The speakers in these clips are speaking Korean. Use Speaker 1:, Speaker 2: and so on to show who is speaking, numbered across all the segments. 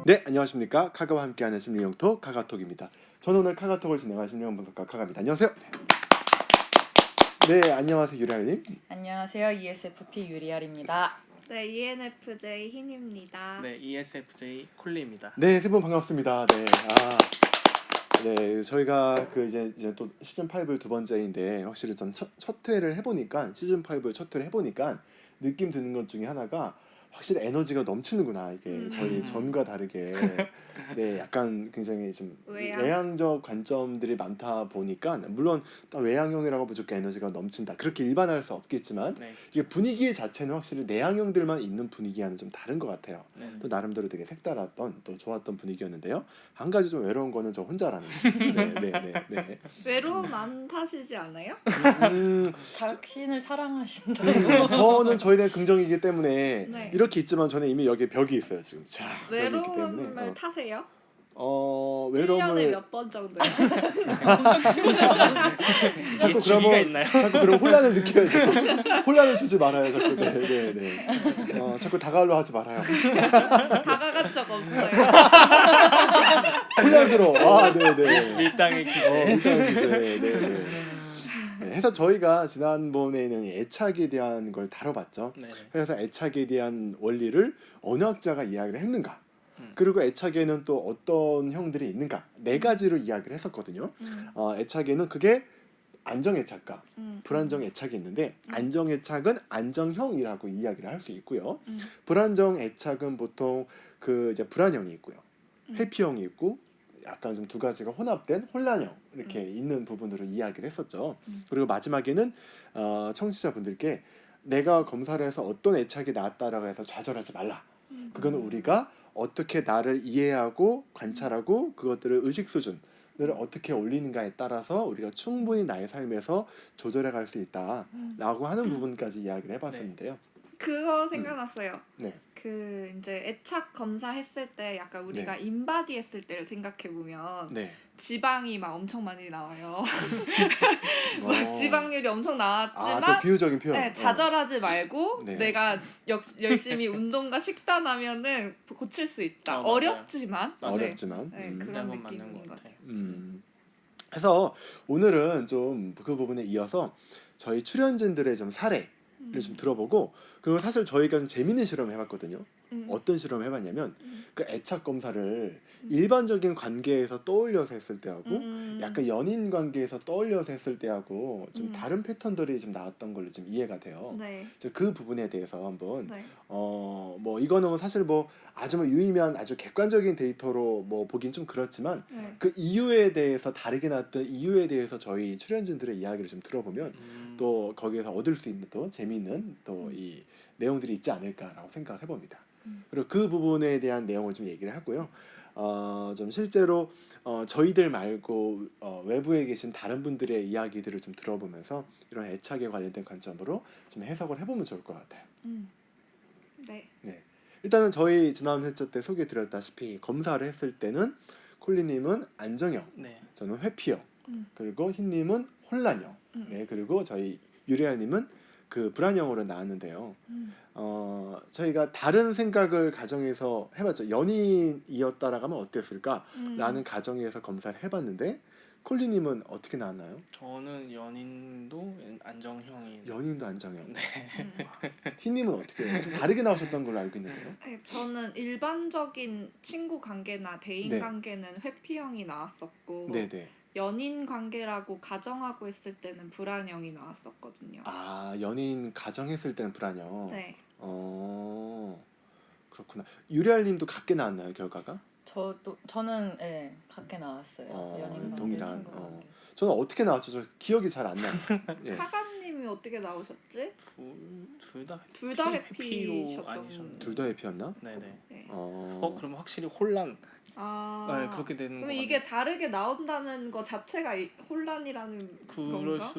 Speaker 1: 네, 안녕하십니까. 카가와 함께하는 심리영톡 카가톡입니다. 저는 오늘 카가톡을 진행할 심리영 분석가 카가입니다. 안녕하세요. 네, 안녕하세요 유리알님.
Speaker 2: 안녕하세요. ESFP 유리알입니다.
Speaker 3: 네, ENFJ 흰입니다.
Speaker 4: 네, ESFJ 콜리입니다.
Speaker 1: 네, 세 분 반갑습니다. 네, 네, 저희가 이제 또 시즌 5 두 번째인데 확실히 전 첫 회를 해보니까 시즌 5 첫 회를 해보니까 느낌 드는 것 중에 하나가 확실히 에너지가 넘치는구나. 이게 저희 전과 다르게 네, 약간 굉장히 좀 외향적 관점들이 많다 보니까 물론 또 외향형이라고 무조건 에너지가 넘친다 그렇게 일반화할 수 없겠지만
Speaker 4: 네.
Speaker 1: 이게 분위기 자체는 확실히 내향형들만 있는 분위기와는 좀 다른 것 같아요.
Speaker 4: 네.
Speaker 1: 또 나름대로 되게 색달랐던 또 좋았던 분위기였는데요. 한 가지 좀 외로운 거는 저 혼자라는 거. 네.
Speaker 3: 외로움 안 타시지 않아요?
Speaker 2: 자신을 사랑하신다고.
Speaker 1: 저는 저에 대한 긍정이기 때문에
Speaker 3: 네.
Speaker 1: 이렇게 있지만 저는 이미 여기에 벽이 있어요 지금. 자, 벽이 있기
Speaker 3: 외로움을
Speaker 1: 때문에
Speaker 3: 타세요? 1년에
Speaker 1: 외로움을
Speaker 3: 몇 번 정도?
Speaker 1: 자꾸
Speaker 4: 주기가 있나요?
Speaker 1: 자꾸 그런 혼란을 느껴요. 자꾸. 혼란을 주지 말아요. 자꾸 네. 자꾸 다가오려 하지 말아요.
Speaker 3: 다가간 적 없어요.
Speaker 1: 혼란스러워. 네네.
Speaker 4: 밀당의 기재.
Speaker 1: 일단 이제 네. 해서 저희가 지난번에는 애착에 대한 걸 다뤄봤죠.
Speaker 4: 네.
Speaker 1: 그래서 애착에 대한 원리를 어느 학자가 이야기를 했는가, 그리고 애착에는 또 어떤 형들이 있는가, 네 가지로 이야기를 했었거든요. 애착에는 그게 안정애착과 불안정애착이 있는데, 안정애착은 안정형이라고 이야기를 할 수 있고요. 불안정애착은 보통 이제 불안형이 있고요, 회피형이 있고, 약간 좀 두 가지가 혼합된 혼란형 이렇게 있는 부분으로 이야기를 했었죠. 그리고 마지막에는 청취자분들께 내가 검사를 해서 어떤 애착이 나왔다라고 해서 좌절하지 말라. 그거는 우리가 어떻게 나를 이해하고 관찰하고 그것들을 의식 수준을 어떻게 올리는가에 따라서 우리가 충분히 나의 삶에서 조절해 갈 수 있다라고 하는 부분까지 이야기를 해봤었는데요.
Speaker 3: 그거 생각났어요.
Speaker 1: 네.
Speaker 3: 이제 애착 검사했을 때 약간 우리가 인바디 했을 때를 생각해 보면
Speaker 1: 네.
Speaker 3: 지방이 막 엄청 많이 나와요. 지방률이 엄청 나왔지만
Speaker 1: 그 비유적인 표현.
Speaker 3: 네, 좌절하지 말고
Speaker 1: 네.
Speaker 3: 내가 열심히 운동과 식단하면은 고칠 수 있다.
Speaker 4: 맞아요.
Speaker 3: 어렵지만
Speaker 1: 어렵지만.
Speaker 3: 네, 그런
Speaker 4: 맞는
Speaker 3: 느낌인
Speaker 4: 것
Speaker 3: 것
Speaker 4: 같아요.
Speaker 3: 같아요.
Speaker 1: 그래서 오늘은 좀 그 부분에 이어서 저희 출연진들의 좀 사례를 좀 들어보고, 그리고 사실 저희가 좀 재밌는 실험을 해봤거든요. 어떤 실험을 해봤냐면 그 애착 검사를 일반적인 관계에서 떠올려서 했을 때하고 약간 연인 관계에서 떠올려서 했을 때하고 좀 다른 패턴들이 좀 나왔던 걸로 좀 이해가 돼요.
Speaker 3: 네.
Speaker 1: 그 부분에 대해서 한번
Speaker 3: 네.
Speaker 1: 뭐 이거는 사실 뭐 아주 뭐 유의미한 아주 객관적인 데이터로 뭐 보긴 좀 그렇지만
Speaker 3: 네.
Speaker 1: 그 이유에 대해서 다르게 나왔던 이유에 대해서 저희 출연진들의 이야기를 좀 들어보면 또 거기에서 얻을 수 있는 또 재미있는 또 이 내용들이 있지 않을까라고 생각을 해봅니다. 그리고 그 부분에 대한 내용을 좀 얘기를 하고요. 좀 실제로 저희들 말고 외부에 계신 다른 분들의 이야기들을 좀 들어보면서 이런 애착에 관련된 관점으로 좀 해석을 해보면 좋을 것 같아요.
Speaker 3: 네.
Speaker 1: 일단은 저희 지난 회차 때 소개드렸다시피 검사를 했을 때는 콜리님은 안정형,
Speaker 4: 네.
Speaker 1: 저는 회피형, 그리고 흰님은 혼란형, 네, 그리고 저희 유리알님은 그 불안형으로 나왔는데요. 저희가 다른 생각을 가정해서 해봤죠. 연인이었다라고 하면 어땠을까라는 가정에서 검사를 해봤는데 콜리님은 어떻게 나왔나요?
Speaker 4: 저는 연인도 안정형이.
Speaker 1: 연인도 안정형. 네. 흰님은 어떻게 좀 다르게 나오셨던 걸로 알고 있는데요.
Speaker 3: 네, 저는 일반적인 친구 관계나 대인
Speaker 1: 네.
Speaker 3: 관계는 회피형이 나왔었고
Speaker 1: 네네.
Speaker 3: 연인 관계라고 가정하고 있을 때는 불안형이 나왔었거든요.
Speaker 1: 연인 가정했을 때는 불안형.
Speaker 3: 네.
Speaker 1: 그렇구나. 유리알님도 같게 나왔나요, 결과가?
Speaker 2: 저는 같게 나왔어요. 연인 관계,
Speaker 1: 동일한,
Speaker 2: 친구 관계.
Speaker 1: 저는 어떻게 나왔죠? 저 기억이 잘 안 나요. 예.
Speaker 3: 카가님이 어떻게 나오셨지?
Speaker 4: 둘
Speaker 3: 둘다
Speaker 4: 다
Speaker 3: 회피셨던
Speaker 4: 회피로 아니셨나요?
Speaker 1: 둘 다 회피였나?
Speaker 4: 네네.
Speaker 3: 네.
Speaker 4: 그럼 확실히 혼란. 네, 그렇게 되는 거
Speaker 3: 그럼 이게 다르게 나온다는 거 자체가 혼란이라는
Speaker 4: 그럴
Speaker 3: 건가?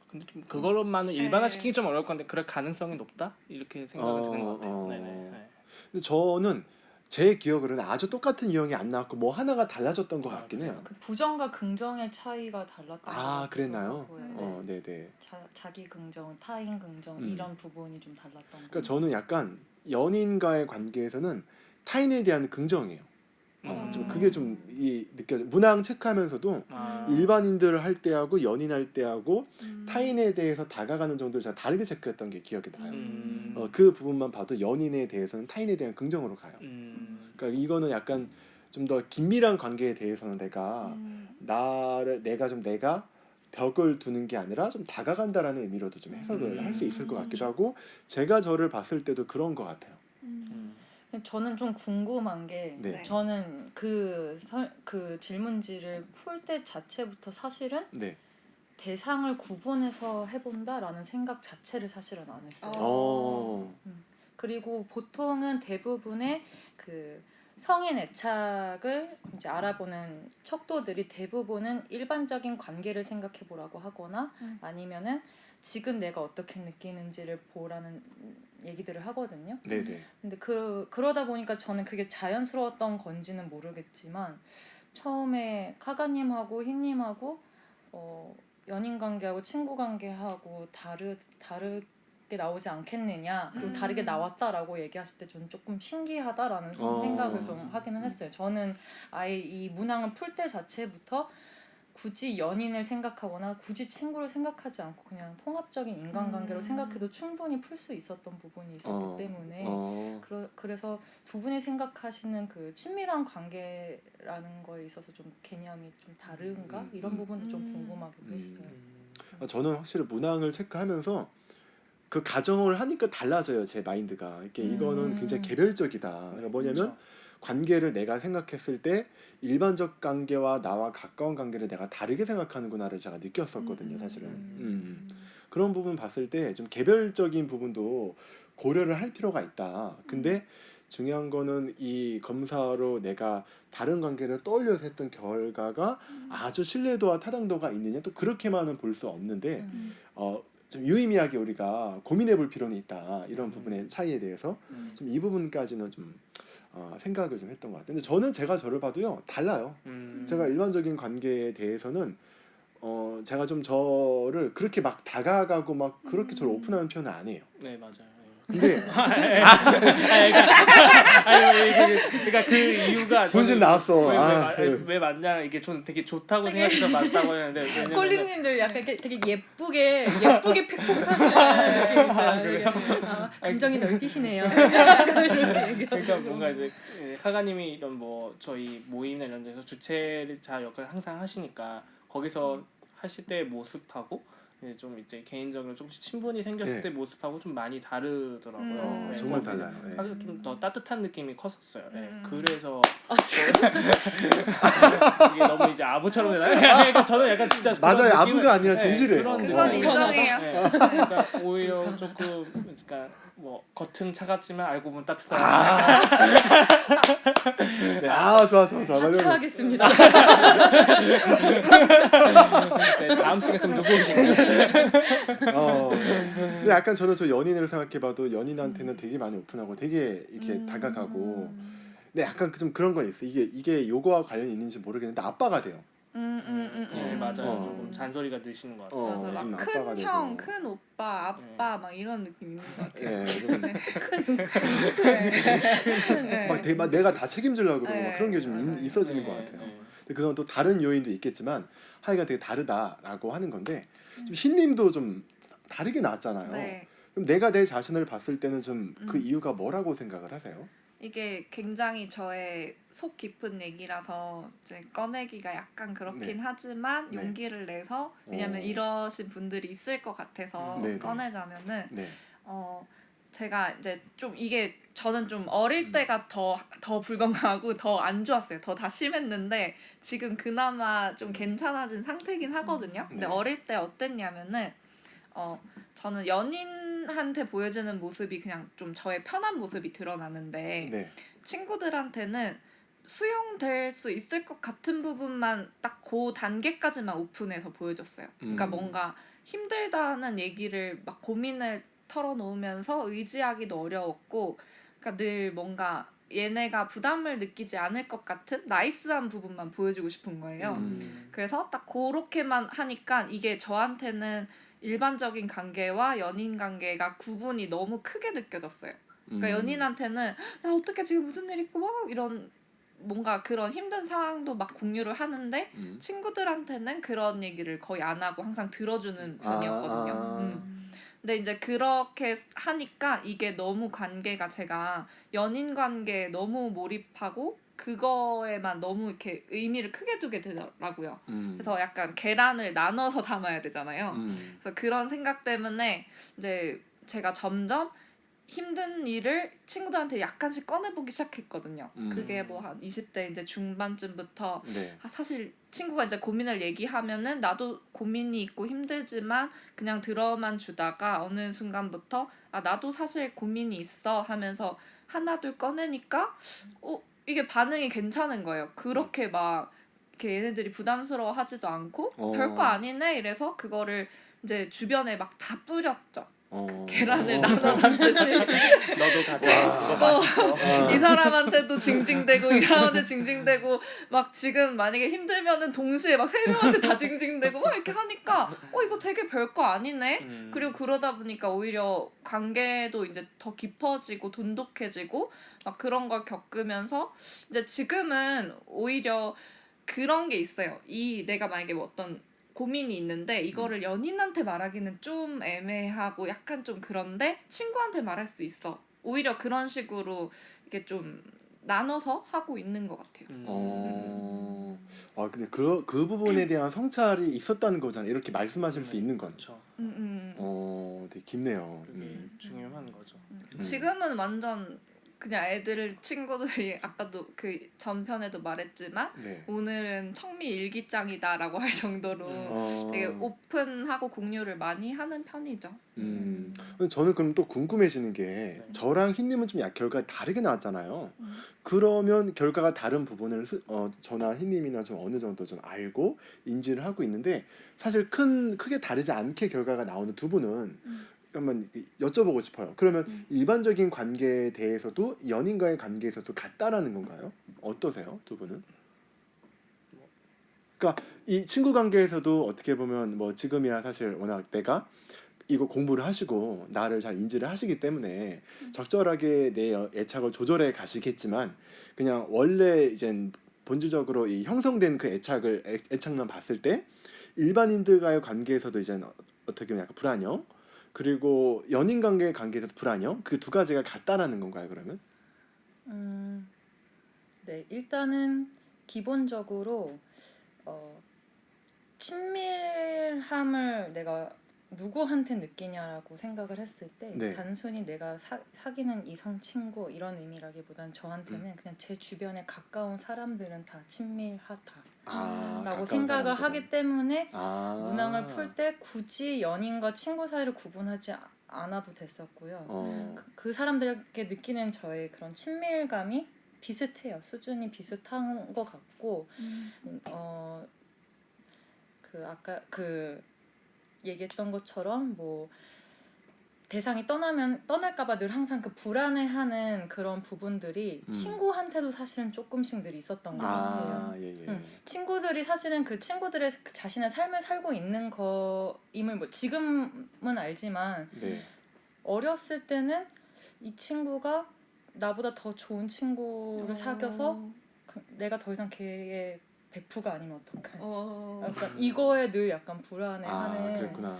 Speaker 4: 근데 좀 그걸로만은 일반화시키기 좀 어려울 건데 그럴 가능성이 높다 이렇게 생각이 드는 것 같아요. 네네.
Speaker 1: 근데 저는 제 기억으로는 아주 똑같은 유형이 안 나왔고 뭐 하나가 달라졌던 것 같긴 해요.
Speaker 2: 그 부정과 긍정의 차이가 달랐던
Speaker 1: 그랬나요?
Speaker 2: 네.
Speaker 1: 네네.
Speaker 2: 자기 긍정, 타인 긍정 이런 부분이 좀 달랐던
Speaker 1: 그러니까 저는 약간 연인과의 관계에서는 타인에 대한 긍정이에요. 좀 그게 좀 느껴져. 문항 체크하면서도 일반인들을 할 때하고 연인할 때하고 타인에 대해서 다가가는 정도를 제가 다르게 체크했던 게 기억이 나요. 그 부분만 봐도 연인에 대해서는 타인에 대한 긍정으로 가요. 그러니까 이거는 약간 좀 더 긴밀한 관계에 대해서는 내가 내가 벽을 두는 게 아니라 좀 다가간다라는 의미로도 좀 해석을 할 수 있을 것 같기도 하고, 제가 저를 봤을 때도 그런 것 같아요.
Speaker 2: 저는 좀 궁금한 게
Speaker 1: 네.
Speaker 2: 저는 그 질문지를 풀 때 자체부터 사실은
Speaker 1: 네.
Speaker 2: 대상을 구분해서 해본다라는 생각 자체를 사실은 안 했어요. 그리고 보통은 대부분의 그 성인 애착을 이제 알아보는 척도들이 대부분은 일반적인 관계를 생각해 보라고 하거나 아니면은 지금 내가 어떻게 느끼는지를 보라는 얘기들을 하거든요.
Speaker 1: 네네.
Speaker 2: 근데 그러다 보니까 저는 그게 자연스러웠던 건지는 모르겠지만 처음에 카가님하고 흰님하고 연인 관계하고 친구 관계하고 다르게 나오지 않겠느냐, 그리고 다르게 나왔다라고 얘기하실 때 저는 조금 신기하다라는 생각을 좀 하기는 했어요. 저는 아예 이 문항을 풀 때 자체부터 굳이 연인을 생각하거나 굳이 친구를 생각하지 않고 그냥 통합적인 인간관계로 생각해도 충분히 풀 수 있었던 부분이 있었기 때문에 그래서 두 분이 생각하시는 그 친밀한 관계라는 거에 있어서 좀 개념이 좀 다른가? 이런 부분도 좀 궁금하기도 했어요.
Speaker 1: 저는 확실히 문항을 체크하면서 그 가정을 하니까 달라져요, 제 마인드가. 이렇게 이거는 굉장히 개별적이다. 그러니까 뭐냐면
Speaker 4: 그렇죠.
Speaker 1: 관계를 내가 생각했을 때 일반적 관계와 나와 가까운 관계를 내가 다르게 생각하는구나를 제가 느꼈었거든요, 사실은. 그런 부분 봤을 때 좀 개별적인 부분도 고려를 할 필요가 있다. 근데 중요한 거는 이 검사로 내가 다른 관계를 떠올려서 했던 결과가 아주 신뢰도와 타당도가 있느냐, 또 그렇게만은 볼 수 없는데 좀 유의미하게 우리가 고민해 볼 필요는 있다. 이런 부분의 차이에 대해서 좀 이 부분까지는 좀 생각을 좀 했던 것 같아요. 근데 저는 제가 저를 봐도요, 달라요. 제가 일반적인 관계에 대해서는 제가 좀 저를 그렇게 막 다가가고 막 그렇게 저를 오픈하는 편은 안 해요.
Speaker 4: 네, 맞아요.
Speaker 1: 근데
Speaker 4: 그러니까 그 이유가
Speaker 1: 본심 나왔어.
Speaker 4: 왜 맞냐, 이게 좀 되게 좋다고 생각해서 맞다고 했는데
Speaker 2: 콜린님들 약간 되게 예쁘게 팩폭하시는 느낌이 있어요. 감정이 넓으시네요.
Speaker 4: 그러니까 뭔가 이제 카가님이 이런 뭐 저희 모임이나 이런 데서 주최자 역할을 항상 하시니까 거기서 하실 때 모습하고 좀 이제 개인적으로 조금씩 친분이 생겼을 때 모습하고 좀 많이 다르더라고요. 네,
Speaker 1: 정말 달라요. 네.
Speaker 4: 사실 좀 더 따뜻한 느낌이 컸었어요. 네, 그래서 이게 너무 이제 아부처럼 되나요? 그러니까 저는 약간 진짜
Speaker 1: 맞아요.
Speaker 4: 그런
Speaker 1: 아부가 아니라
Speaker 4: 네,
Speaker 1: 진실해요.
Speaker 4: 그런
Speaker 3: 그건
Speaker 4: 느낌이
Speaker 3: 인정해요.
Speaker 4: 네, 그러니까 오히려 조금 그러니까 뭐 겉은 차갑지만 알고 보면 따뜻한.
Speaker 1: 네, 좋아.
Speaker 2: 하차하겠습니다.
Speaker 4: 네, 다음 시간 그럼 누구 오시나요?
Speaker 1: 근데 약간 저는 저 연인을 생각해봐도 연인한테는 되게 많이 오픈하고 되게 이렇게 다가가고. 근데 약간 좀 그런 건 있어. 이게 요거와 관련이 있는지 모르겠는데 아빠가 돼요.
Speaker 4: 네, 맞아요. 조금 잔소리가 느시는 것 같아요.
Speaker 3: 맞아,
Speaker 1: 좀
Speaker 3: 막
Speaker 1: 아빠가
Speaker 3: 큰 형,
Speaker 1: 되고.
Speaker 3: 큰 오빠, 아빠 막 이런 느낌 있는 것 같아요.
Speaker 1: 막 내가 다 책임지려고 그러고 막
Speaker 3: 네,
Speaker 1: 그런 게 좀
Speaker 3: 맞아요.
Speaker 1: 있어지는 것 같아요. 근데 그건 또 다른 요인도 있겠지만 하여간 되게 다르다라고 하는 건데, 좀 흰님도 좀 다르게 나왔잖아요.
Speaker 3: 네.
Speaker 1: 그럼 내가 내 자신을 봤을 때는 좀 그 이유가 뭐라고 생각을 하세요?
Speaker 3: 이게 굉장히 저의 속 깊은 얘기라서 이제 꺼내기가 약간 그렇긴 하지만
Speaker 1: 네.
Speaker 3: 용기를 내서, 왜냐면 이러신 분들이 있을 것 같아서
Speaker 1: 네, 네.
Speaker 3: 꺼내자면은
Speaker 1: 네.
Speaker 3: 제가 이제 좀 이게 저는 좀 어릴 때가 더 불건강하고 더 안 좋았어요. 더 다 심했는데 지금 그나마 좀 괜찮아진 상태긴 하거든요. 근데
Speaker 1: 네.
Speaker 3: 어릴 때 어땠냐면은 저는 연인한테 보여지는 모습이 그냥 좀 저의 편한 모습이 드러나는데
Speaker 1: 네.
Speaker 3: 친구들한테는 수용될 수 있을 것 같은 부분만 딱 그 단계까지만 오픈해서 보여줬어요. 그러니까 뭔가 힘들다는 얘기를 막 고민을 털어놓으면서 의지하기도 어려웠고, 그러니까 늘 뭔가 얘네가 부담을 느끼지 않을 것 같은 나이스한 부분만 보여주고 싶은 거예요. 그래서 딱 그렇게만 하니까 이게 저한테는 일반적인 관계와 연인 관계가 구분이 너무 크게 느껴졌어요. 그러니까 연인한테는 나 어떻게 지금 무슨 일 있고 막 이런 뭔가 그런 힘든 상황도 막 공유를 하는데 친구들한테는 그런 얘기를 거의 안 하고 항상 들어주는 편이었거든요. 근데 이제 그렇게 하니까 이게 너무 관계가 제가 연인 관계에 너무 몰입하고 그거에만 너무 이렇게 의미를 크게 두게 되더라고요. 그래서 약간 계란을 나눠서 담아야 되잖아요. 그래서 그런 생각 때문에 이제 제가 점점 힘든 일을 친구들한테 약간씩 꺼내보기 시작했거든요. 그게 뭐 한 20대 이제 중반쯤부터
Speaker 1: 네.
Speaker 3: 사실 친구가 이제 고민을 얘기하면은 나도 고민이 있고 힘들지만 그냥 들어만 주다가 어느 순간부터 아 나도 사실 고민이 있어 하면서 하나둘 꺼내니까 이게 반응이 괜찮은 거예요. 그렇게 막 이렇게 얘네들이 부담스러워하지도 않고 별거 아니네 이래서 그거를 이제 주변에 막 다 뿌렸죠. 계란을 나눠 담듯이
Speaker 4: 너도 가져. 이거 맛있어.
Speaker 3: 이 사람한테도 징징대고 이 사람한테 징징대고 막 지금 만약에 힘들면은 동시에 막 3명한테 다 징징대고 막 이렇게 하니까 이거 되게 별거 아니네. 그리고 그러다 보니까 오히려 관계도 이제 더 깊어지고 돈독해지고 막 그런 걸 겪으면서 이제 지금은 오히려 그런 게 있어요. 이 내가 만약에 뭐 어떤 고민이 있는데 이거를 연인한테 말하기는 좀 애매하고 약간 좀 그런데 친구한테 말할 수 있어. 오히려 그런 식으로 이게 좀 나눠서 하고 있는 것 같아요.
Speaker 1: 근데 그 부분에 대한 성찰이 있었다는 거잖아요. 이렇게 말씀하실 수 있는 건.
Speaker 4: 그렇죠.
Speaker 1: 되게 깊네요.
Speaker 4: 그게 중요한 거죠.
Speaker 3: 지금은 완전 그냥 애들 친구들이 아까도 그 전편에도 말했지만
Speaker 1: 네.
Speaker 3: 오늘은 청미 일기장이다라고 할 정도로 되게 오픈하고 공유를 많이 하는 편이죠.
Speaker 1: 근데 저는 그럼 또 궁금해지는 게 저랑 흰님은 좀 결과가 다르게 나왔잖아요.
Speaker 3: 음.
Speaker 1: 그러면 결과가 다른 부분을 저나 흰님이나 좀 어느 정도 좀 알고 인지를 하고 있는데 사실 크게 다르지 않게 결과가 나오는 두 분은 한번 여쭤보고 싶어요. 그러면 일반적인 관계에 대해서도 연인과의 관계에서도 같다라는 건가요? 어떠세요, 두 분은? 그러니까 이 친구 관계에서도 어떻게 보면 뭐 지금이야 사실 워낙 내가 이거 공부를 하시고 나를 잘 인지를 하시기 때문에 적절하게 내 애착을 조절해 가시겠지만 그냥 원래 이제 본질적으로 이 형성된 그 애착만 봤을 때 일반인들과의 관계에서도 이제 어떻게 보면 약간 불안형 그리고 연인 관계에서도 불안형 그 두 가지가 같다라는 건가요 그러면?
Speaker 2: 네, 일단은 기본적으로 친밀함을 내가 누구한테 느끼냐라고 생각을 했을 때
Speaker 1: 네.
Speaker 2: 단순히 내가 사귀는 이성 친구 이런 의미라기보단 저한테는 그냥 제 주변에 가까운 사람들은 다 친밀하다. 라고 생각을 하기 때문에 문항을 풀 때 굳이 연인과 친구 사이를 구분하지 않아도 됐었고요. 그 사람들에게 느끼는 저의 그런 친밀감이 비슷해요. 수준이 비슷한 것 같고 아까 얘기했던 것처럼 뭐 대상이 떠날까봐 늘 항상 그 불안해하는 그런 부분들이 친구한테도 사실은 조금씩 늘 있었던 것 같아요. 친구들이 사실은 그 친구들의 자신의 삶을 살고 있는 거임을 뭐 지금은 알지만 어렸을 때는 이 친구가 나보다 더 좋은 친구를 사귀어서 내가 더 이상 걔의 베프가 아니면 어떡해. 약간 이거에 늘 약간 불안해하는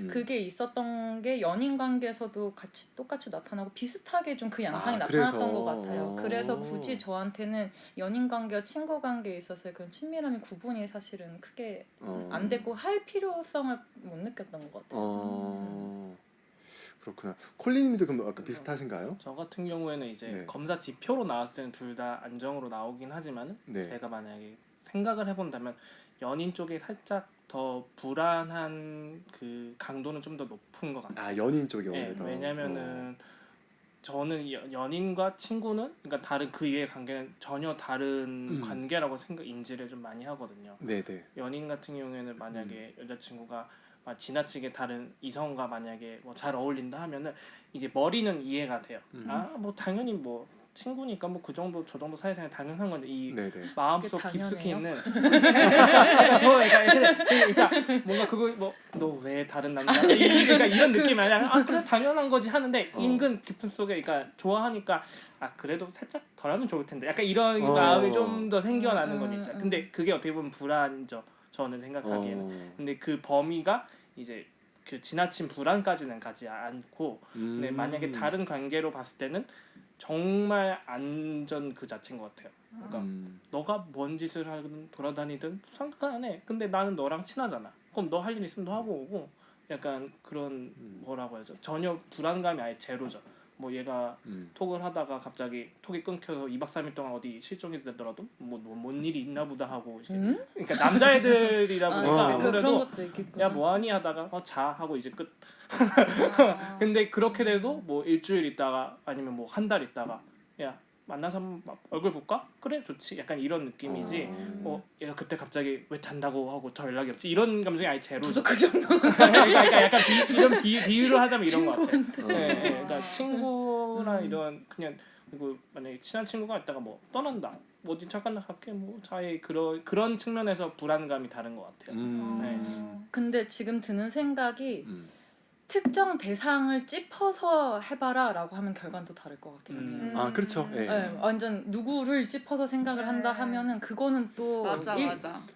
Speaker 2: 그게 있었던 게 연인 관계에서도 똑같이 나타나고 비슷하게 좀 그 양상이 나타났던 것 같아요. 그래서 굳이 저한테는 연인 관계와 친구 관계에 있어서 그런 친밀함의 구분이 사실은 크게 안 됐고 할 필요성을 못 느꼈던 것 같아요.
Speaker 1: 그렇구나. 콜리님도 그럼 아까 비슷하신가요?
Speaker 4: 저 같은 경우에는 이제 검사 지표로 나왔을 때는 둘 다 안정으로 나오긴 하지만 제가 만약에 생각을 해본다면 연인 쪽에 살짝 더 불안한 그 강도는 좀 더 높은 것 같아요.
Speaker 1: 연인 쪽이 오히려 더.
Speaker 4: 왜냐면은 저는 연인과 친구는 그러니까 다른 그 이외의 관계는 전혀 다른 관계라고 인지를 좀 많이 하거든요. 연인 같은 경우에는 만약에 여자친구가 지나치게 다른 이성과 만약에 뭐 잘 어울린다 하면은 이제 머리는 이해가 돼요. 뭐 당연히 뭐 친구니까 뭐 그 정도 저 정도 사이사이 당연한 건데 이
Speaker 1: 네네.
Speaker 4: 마음속
Speaker 2: 그게
Speaker 4: 깊숙이
Speaker 2: 당연해요?
Speaker 4: 있는 그러니까 뭔가 그거 뭐 너 왜 다른 남자 그러니까 이런 느낌이 아니라 아 그래 당연한 거지 하는데 인근 깊은 속에 그러니까 좋아하니까 아 그래도 살짝 덜하면 좋을 텐데 약간 이런 마음이 좀 더 생겨나는 건 있어요. 근데 그게 어떻게 보면 불안이죠. 저는 생각하기에는. 근데 그 범위가 이제 그 지나친 불안까지는 가지 않고 근데 만약에 다른 관계로 봤을 때는 정말 안전 그 자체인 것 같아요. 그러니까 너가 뭔 짓을 하든 돌아다니든 상관 안 해. 근데 나는 너랑 친하잖아. 그럼 너 할 일 있으면 너 하고 오고 약간 그런 뭐라고 해야죠? 전혀 불안감이 아예 제로죠. 뭐 얘가 톡을 하다가 갑자기 톡이 끊겨서 2박 3일 동안 어디 실종이 되더라도 뭔 일이 있나 보다 하고 이제 그러니까 남자애들이다 보니까
Speaker 1: 아,
Speaker 2: 그런
Speaker 4: 아무래도
Speaker 2: 것도 있겠구나.
Speaker 4: 야 뭐하니 하다가 자 하고 이제 끝.
Speaker 3: 아.
Speaker 4: 근데 그렇게 돼도 뭐 일주일 있다가 아니면 뭐 한 달 있다가 야 만나서 한번 얼굴 볼까? 그래 좋지. 약간 이런 느낌이지. 얘가 그때 갑자기 왜 잔다고 하고 더 연락이 없지. 이런 감정이 아예 제로죠.
Speaker 2: 그 정도.
Speaker 4: 그러니까 약간 이런 비유를 하자면 이런 것 같아요.
Speaker 1: 친구한테.
Speaker 4: 그러니까 친구나 이런 그냥 그리고 만약에 친한 친구가 있다가 뭐 떠난다. 뭐 어디 잠깐 갈게 뭐 자의 그런 측면에서 불안감이 다른 것 같아요. 네.
Speaker 2: 근데 지금 드는 생각이 특정 대상을 짚어서 해봐라라고 하면 결과는 또 다를 것 같긴 해요.
Speaker 1: 아 그렇죠. 예.
Speaker 2: 네, 완전 누구를 짚어서 생각을 한다 하면은 그거는 또
Speaker 3: 맞아.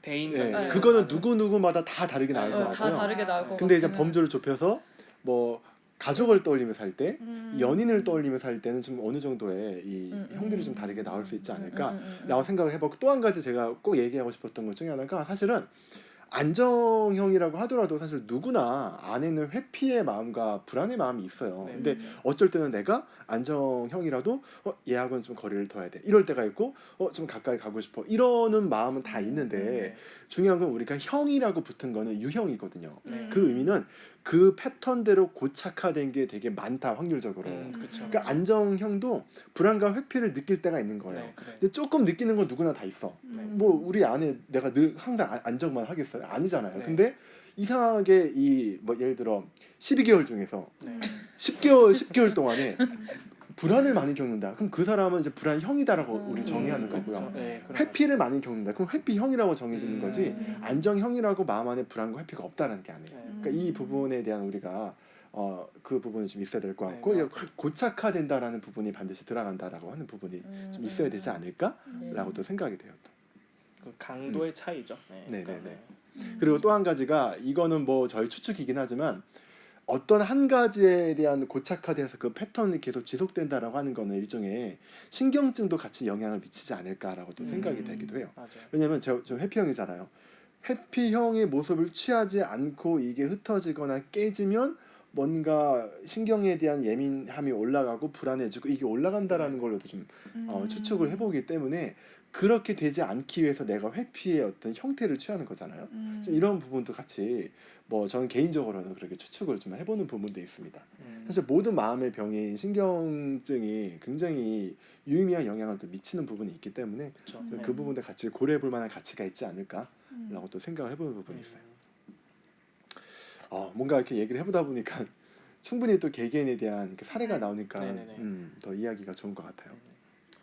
Speaker 4: 대인
Speaker 1: 예,
Speaker 4: 관계.
Speaker 1: 그거는 누구 누구마다 다 다르게 나올 것
Speaker 2: 다
Speaker 1: 같고요.
Speaker 2: 다르게 나올 것
Speaker 1: 근데 이제
Speaker 2: 같기는.
Speaker 1: 범주를 좁혀서 뭐 가족을 떠올리면서 할 때, 연인을 떠올리면서 할 때는 좀 어느 정도의 이 형들이 좀 다르게 나올 수 있지 않을까라고 생각을 해보고 또 한 가지 제가 꼭 얘기하고 싶었던 것 중에 하나가 사실은 안정형이라고 하더라도 사실 누구나 안에는 회피의 마음과 불안의 마음이 있어요.
Speaker 4: 네,
Speaker 1: 근데
Speaker 4: 맞아요.
Speaker 1: 어쩔 때는 내가 안정형이라도 얘하고는 좀 거리를 둬야 돼. 이럴 때가 있고 좀 가까이 가고 싶어. 이러는 마음은 다 있는데 중요한 건 우리가 형이라고 붙은 거는 유형이거든요. 그 의미는 그 패턴대로 고착화된 게 되게 많다 확률적으로.
Speaker 4: 그렇죠.
Speaker 1: 그러니까 안정형도 불안과 회피를 느낄 때가 있는 거예요.
Speaker 4: 네, 그래.
Speaker 1: 근데 조금 느끼는 건 누구나 다 있어. 뭐 우리 안에 내가 늘 항상 안정만 하겠어요? 아니잖아요.
Speaker 4: 네.
Speaker 1: 근데 이상하게 이 뭐 예를 들어 12개월 중에서
Speaker 4: 네.
Speaker 1: 10개월 동안에 불안을 많이 겪는다. 그럼 그 사람은 이제 불안형이다라고 우리 정의하는 거고요.
Speaker 4: 그렇죠. 네, 그런
Speaker 1: 회피를 많이 겪는다. 그럼 회피형이라고 정해지는 거지.
Speaker 2: 음.
Speaker 1: 안정형이라고 마음 안에 불안과 회피가 없다는 게 아니에요.
Speaker 4: 네.
Speaker 1: 그러니까 이 부분에 대한 우리가 그 부분이 좀 있어야 될 것
Speaker 4: 네,
Speaker 1: 같고
Speaker 4: 맞아요.
Speaker 1: 고착화된다라는 부분이 반드시 들어간다라고 하는 부분이 좀 있어야 되지 않을까라고 또 생각이 돼요. 또.
Speaker 4: 그 강도의 차이죠. 네.
Speaker 1: 네네네. 그리고 또 한 가지가 이거는 뭐 저희 추측이긴 하지만 어떤 한 가지에 대한 고착화돼서 그 패턴이 계속 지속된다라고 하는 거는 일종의 신경증도 같이 영향을 미치지 않을까라고 또 생각이 되기도 해요.
Speaker 4: 맞아요.
Speaker 1: 왜냐면 저 회피형이잖아요. 회피형의 모습을 취하지 않고 이게 흩어지거나 깨지면 뭔가 신경에 대한 예민함이 올라가고 불안해지고 이게 올라간다라는 걸로도 좀 추측을 해보기 때문에 그렇게 되지 않기 위해서 내가 회피의 어떤 형태를 취하는 거잖아요. 좀 이런 부분도 같이 뭐 저는 개인적으로는 그렇게 추측을 좀 해보는 부분도 있습니다. 사실 모든 마음의 병인 신경증이 굉장히 유의미한 영향을 또 미치는 부분이 있기 때문에
Speaker 4: 그렇죠.
Speaker 1: 저는 그 부분에 같이 고려해볼 만한 가치가 있지 않을까라고 또 생각을 해보는 부분이 있어요. 뭔가 이렇게 얘기를 해보다 보니까 충분히 또 개개인에 대한 이렇게 사례가
Speaker 3: 네.
Speaker 1: 나오니까
Speaker 4: 네네네.
Speaker 1: 더 이야기가 좋은 것 같아요.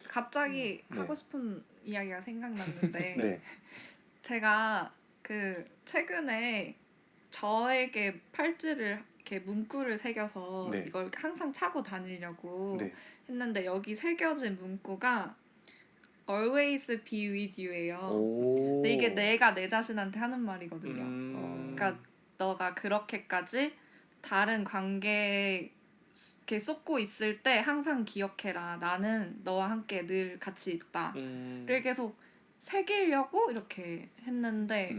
Speaker 3: 갑자기
Speaker 1: 네.
Speaker 3: 하고 싶은 이야기가 생각났는데
Speaker 1: 네.
Speaker 3: 제가 그 최근에 저에게 팔찌를 이렇게 문구를 새겨서
Speaker 1: 네.
Speaker 3: 이걸 항상 차고 다니려고
Speaker 1: 네.
Speaker 3: 했는데 여기 새겨진 문구가 Always be with you예요.
Speaker 1: 오.
Speaker 3: 근데 이게 내가 내 자신한테 하는 말이거든요. 그러니까 너가 그렇게까지 다른 관계에 이렇게 쏟고 있을 때 항상 기억해라. 나는 너와 함께 늘 같이 있다. 를 계속 새기려고 이렇게 했는데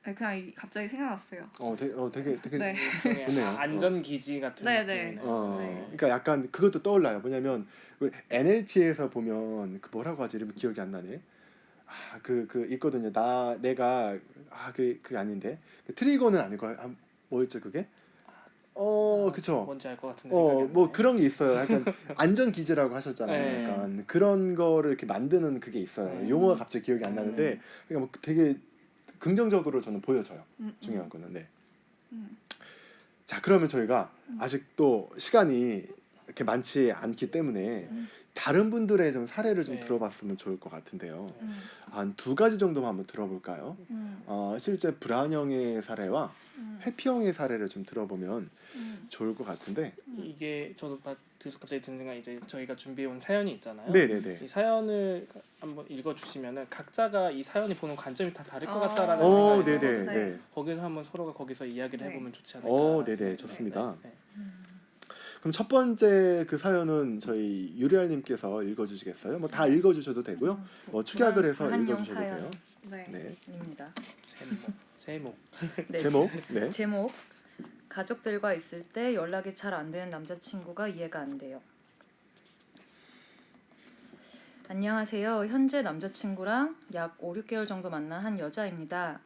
Speaker 3: 그냥 갑자기 생각났어요.
Speaker 1: 되게
Speaker 3: 네.
Speaker 1: 좋네요.
Speaker 4: 안전 기지 같은
Speaker 3: 네,
Speaker 4: 느낌이네.
Speaker 3: 네.
Speaker 1: 그러니까 약간 그것도 떠올라요. 뭐냐면 NLP에서 보면 그 뭐라고 하지 이름이 기억이 안 나네. 그 있거든요. 내가 그게 아닌데 트리거는 아니고 뭐였죠 그게? 그쵸.
Speaker 4: 뭔지 알 것 같은데. 생각이 안
Speaker 1: 뭐
Speaker 4: 나네.
Speaker 1: 그런 게 있어요. 약간 안전 기제라고 하셨잖아요.
Speaker 4: 네.
Speaker 1: 약간 그런 거를 이렇게 만드는 그게 있어요. 용어가 갑자기 기억이 안 나는데 그러니까 뭐 되게 긍정적으로 저는 보여져요. 중요한 거는. 네. 자, 그러면 저희가 아직도 시간이 이렇게 많지 않기 때문에 다른 분들의 좀 사례를 좀
Speaker 4: 네.
Speaker 1: 들어봤으면 좋을 것 같은데요.
Speaker 3: 음.
Speaker 1: 한 두 가지 정도만 한번 들어볼까요?
Speaker 3: 음.
Speaker 1: 실제 브라운 형의 사례와
Speaker 3: 음.
Speaker 1: 해피 형의 사례를 좀 들어보면
Speaker 3: 음.
Speaker 1: 좋을 것 같은데.
Speaker 4: 이게 저도 갑자기 드는 생각이 이제 저희가 준비해온 사연이 있잖아요.
Speaker 1: 네네네.
Speaker 4: 이 사연을 한번 읽어주시면은 각자가 이 사연이 보는 관점이 다 다를 것 같다라는
Speaker 1: 오,
Speaker 4: 생각이
Speaker 1: 네네.
Speaker 4: 들거든요.
Speaker 1: 네.
Speaker 4: 거기서 한번 서로가 거기서 이야기를
Speaker 3: 네.
Speaker 4: 해보면 좋지 않을까.
Speaker 1: 오, 네네.
Speaker 4: 생각이
Speaker 1: 좋습니다.
Speaker 4: 네.
Speaker 1: 그럼 첫 번째 그 사연은 저희 유리알님께서 읽어주시겠어요? 뭐 다 읽어주셔도 되고요. 뭐 축약을 해서 읽어주셔도 돼요.
Speaker 3: 네.
Speaker 1: 네.
Speaker 2: 입니다.
Speaker 4: 제목.
Speaker 2: 네,
Speaker 1: 제목. 네.
Speaker 2: 제목 가족들과 있을 때 연락이 잘 안 되는 남자친구가 이해가 안 돼요. 안녕하세요. 현재 남자친구랑 약 5, 6개월 정도 만난 한 여자입니다.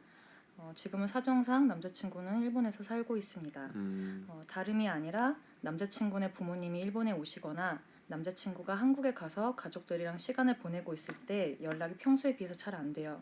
Speaker 2: 지금은 사정상 남자친구는 일본에서 살고 있습니다. 다름이 아니라 남자친구네 부모님이 일본에 오시거나 남자친구가 한국에 가서 가족들이랑 시간을 보내고 있을 때 연락이 평소에 비해서 잘 안 돼요.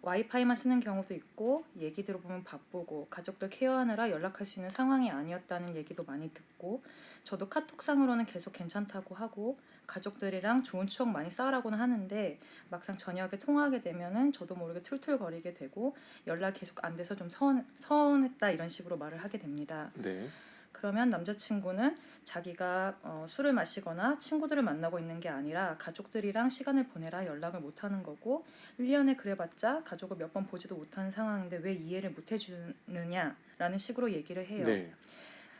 Speaker 2: 와이파이만 쓰는 경우도 있고 얘기 들어보면 바쁘고 가족들 케어하느라 연락할 수 있는 상황이 아니었다는 얘기도 많이 듣고 저도 카톡상으로는 계속 괜찮다고 하고 가족들이랑 좋은 추억 많이 쌓으라고는 하는데 막상 저녁에 통화하게 되면은 저도 모르게 툴툴거리게 되고 연락이 계속 안 돼서 좀 서운했다 이런 식으로 말을 하게 됩니다.
Speaker 1: 네.
Speaker 2: 그러면 남자친구는 자기가 술을 마시거나 친구들을 만나고 있는 게 아니라 가족들이랑 시간을 보내라 연락을 못하는 거고 1년에 그래봤자 가족을 몇 번 보지도 못하는 상황인데 왜 이해를 못 해주느냐라는 식으로 얘기를 해요.
Speaker 1: 네.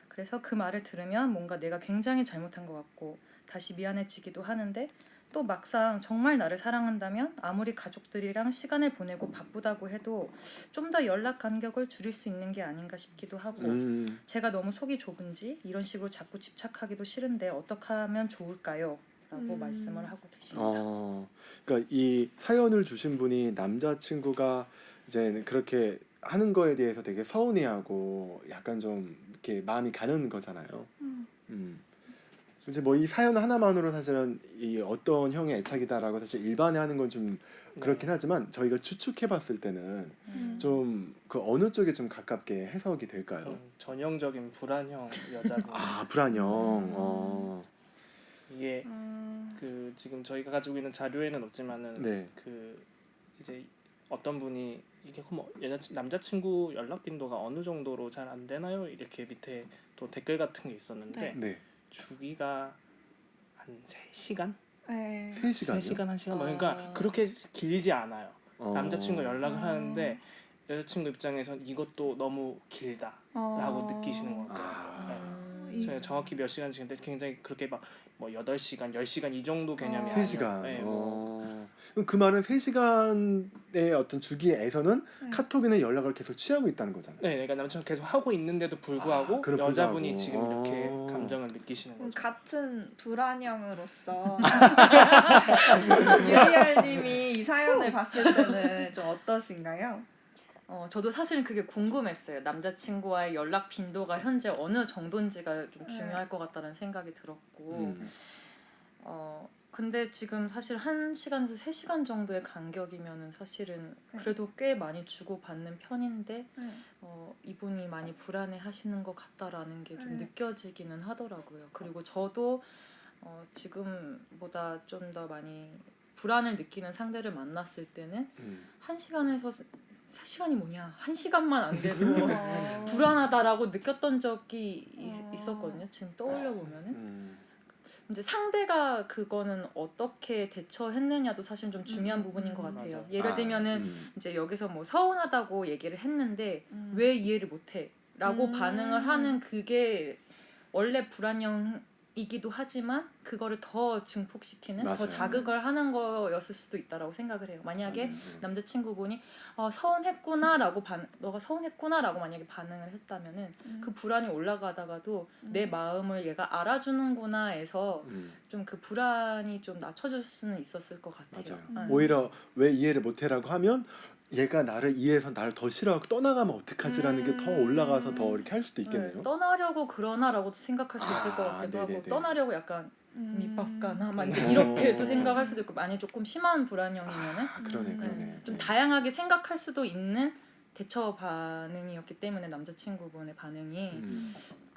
Speaker 2: 그래서 그 말을 들으면 뭔가 내가 굉장히 잘못한 것 같고 다시 미안해지기도 하는데 또 막상 정말 나를 사랑한다면 아무리 가족들이랑 시간을 보내고 바쁘다고 해도 좀 더 연락 간격을 줄일 수 있는 게 아닌가 싶기도 하고 제가 너무 속이 좁은지 이런 식으로 자꾸 집착하기도 싫은데 어떻게 하면 좋을까요? 라고 말씀을 하고 계십니다.
Speaker 1: 그러니까 이 사연을 주신 분이 남자친구가 이제 그렇게 하는 거에 대해서 되게 서운해하고 약간 좀 이렇게 마음이 가는 거잖아요. 이제 뭐 이 사연 하나만으로 사실은 이 어떤 형의 애착이다라고 사실 일반화하는 건 좀 그렇긴 하지만 저희가 추측해봤을 때는 좀 그 어느 쪽에 좀 가깝게 해석이 될까요?
Speaker 4: 전형적인 불안형 여자분.
Speaker 1: 불안형.
Speaker 4: 이게 그 지금 저희가 가지고 있는 자료에는 없지만은
Speaker 1: 네.
Speaker 4: 그 이제 어떤 분이 이게 뭐 남자친구 연락 빈도가 어느 정도로 잘 안 되나요? 이렇게 밑에 또 댓글 같은 게 있었는데
Speaker 1: 네.
Speaker 4: 주기가 한 3시간?
Speaker 3: 네.
Speaker 1: 3시간이요?
Speaker 4: 3시간, 1시간? 그러니까 그렇게 길지 않아요. 남자친구 연락을 하는데 여자친구 입장에선 이것도 너무 길다라고 느끼시는 것 같아요. 제가 정확히 몇 시간씩인데 굉장히 그렇게 막 뭐 8시간, 10시간 이 정도 개념이 아니에요.
Speaker 1: 3시간.
Speaker 4: 네, 뭐.
Speaker 1: 그럼 그 말은 3시간의 어떤 주기에서는 카톡이나 연락을 계속 취하고 있다는 거잖아요.
Speaker 4: 네, 그러니까 남자친구 계속 하고 있는데도 불구하고
Speaker 1: 그렇기도
Speaker 4: 여자분이
Speaker 1: 하고.
Speaker 4: 지금 이렇게 감정을 느끼시는 거죠.
Speaker 3: 같은 불안형으로서 유리알님이 이 사연을 봤을 때는 좀 어떠신가요?
Speaker 2: 저도 사실은 그게 궁금했어요. 남자친구와의 연락 빈도가 현재 어느 정도인지가 좀 중요할 것 같다는 생각이 들었고 근데 지금 사실 1시간에서 3시간 정도의 간격이면은 사실은 그래도 꽤 많이 주고받는 편인데 이분이 많이 불안해 하시는 것 같다라는 게 좀 느껴지기는 하더라고요. 그리고 저도 지금보다 좀 더 많이 불안을 느끼는 상대를 만났을 때는 1시간에서 3시간이 뭐냐 1시간만 안 돼도 불안하다라고 느꼈던 적이 있었거든요. 지금 떠올려 보면은 이제 상대가 그거는 어떻게 대처했느냐도 사실 좀 중요한 부분인 것 같아요.
Speaker 4: 맞아.
Speaker 2: 예를 들면은 이제 여기서 뭐 서운하다고 얘기를 했는데 왜 이해를 못해?라고 반응을 하는 그게 원래 불안형이기도 하지만 그거를 더 증폭시키는
Speaker 1: 맞아요.
Speaker 2: 더 자극을 하는 거였을 수도 있다라고 생각을 해요. 만약에 남자친구분이 서운했구나라고 너가 서운했구나라고 만약에 반응을 했다면은 그 불안이 올라가다가도 내 마음을 얘가 알아주는구나에서 좀 그 불안이 좀 낮춰질 수는 있었을 것 같아요.
Speaker 1: 맞아요. 오히려 왜 이해를 못해라고 하면 얘가 나를 이해해서 나를 더 싫어하고 떠나가면 어떡하지라는 게 더 올라가서 더 이렇게 할 수도 있겠네요.
Speaker 2: 네, 떠나려고 그러나라고도 생각할 수 있을 것 같기도
Speaker 1: 네네네.
Speaker 2: 하고 떠나려고 약간 밑밥가나 이렇게도 생각할 수도 있고 만약에 조금 심한 불안형이면은
Speaker 1: 그러네.
Speaker 2: 좀 다양하게 생각할 수도 있는 대처 반응이었기 때문에 남자친구분의 반응이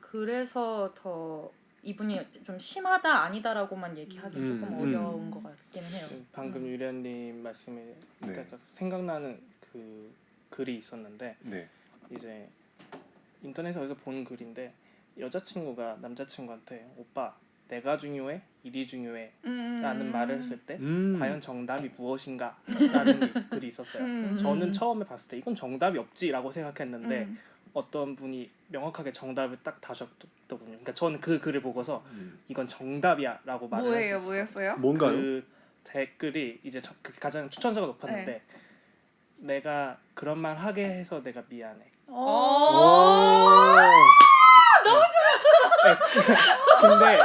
Speaker 2: 그래서 더 이분이 좀 심하다 아니다라고만 얘기하기 는 조금 어려운 것 같기는 해요.
Speaker 4: 방금 유련님 말씀에
Speaker 1: 네.
Speaker 4: 약간 생각나는 그 글이 있었는데
Speaker 1: 네.
Speaker 4: 이제 인터넷에서 본 글인데 여자친구가 남자친구한테 오빠 내가 중요해? 일이 중요해? 라는 말을 했을 때 과연 정답이 무엇인가? 라는 글이 있었어요. 저는 처음에 봤을 때 이건 정답이 없지라고 생각했는데 어떤 분이 명확하게 정답을 딱 다셨더군요. 그러니까 저는 그 글을 보고서 이건 정답이야 라고 말을
Speaker 3: 뭐예요?
Speaker 4: 했었어요.
Speaker 3: 뭐였어요?
Speaker 1: 뭔가요?
Speaker 4: 그 댓글이 이제 그 가장 추천자가 높았는데
Speaker 3: 네.
Speaker 4: 내가 그런 말 하게 해서 내가 미안해.
Speaker 1: 오.
Speaker 4: 근데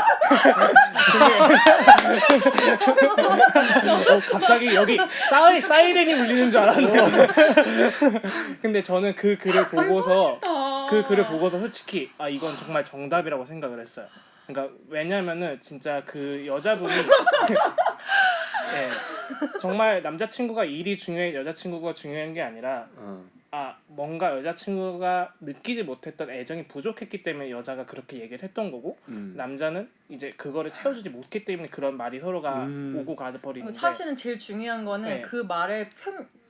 Speaker 4: 갑자기 여기 사이렌이 울리는 줄 알았네요. 근데 저는 그 글을 보고서 솔직히 아 이건 정말 정답이라고 생각을 했어요. 그러니까 왜냐면은 진짜 그 여자분이 네, 정말 남자친구가 일이 중요해 여자친구가 중요한 게 아니라 아 뭔가 여자친구가 느끼지 못했던 애정이 부족했기 때문에 여자가 그렇게 얘기를 했던 거고 남자는 이제 그거를 채워주지 못했기 때문에 그런 말이 서로가 오고 가버리는데
Speaker 2: 사실은 제일 중요한 거는
Speaker 4: 네.
Speaker 2: 그 말의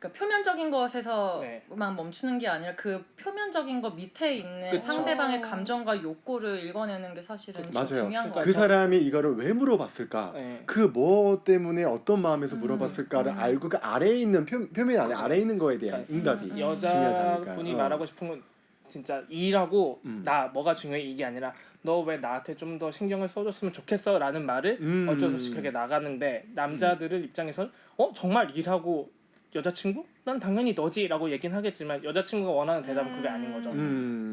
Speaker 2: 그러니까 표면적인 것에서만
Speaker 4: 네.
Speaker 2: 멈추는 게 아니라 그 표면적인 것 밑에 있는
Speaker 4: 그쵸.
Speaker 2: 상대방의 감정과 욕구를 읽어내는 게 사실은 좀
Speaker 1: 맞아요.
Speaker 2: 중요한 것
Speaker 1: 그
Speaker 2: 같아요.
Speaker 1: 사람이 이거를 왜 물어봤을까?
Speaker 4: 네.
Speaker 1: 그 뭐 때문에 어떤 마음에서 물어봤을까를 알고 그 아래에 있는 표면 안에 아래에 있는 거에 대한 응답이 중요하지 않을까.
Speaker 4: 여자분이 말하고 싶은 건 진짜 일하고 나 뭐가 중요해 이게 아니라 너 왜 나한테 좀 더 신경을 써줬으면 좋겠어 라는 말을 어쩔 수 없이 그렇게 나가는데 남자들을 입장에서는 정말 일하고 여자친구? 난 당연히 너지 라고 얘기는 하겠지만 여자친구가 원하는 대답은 그게 아닌 거죠.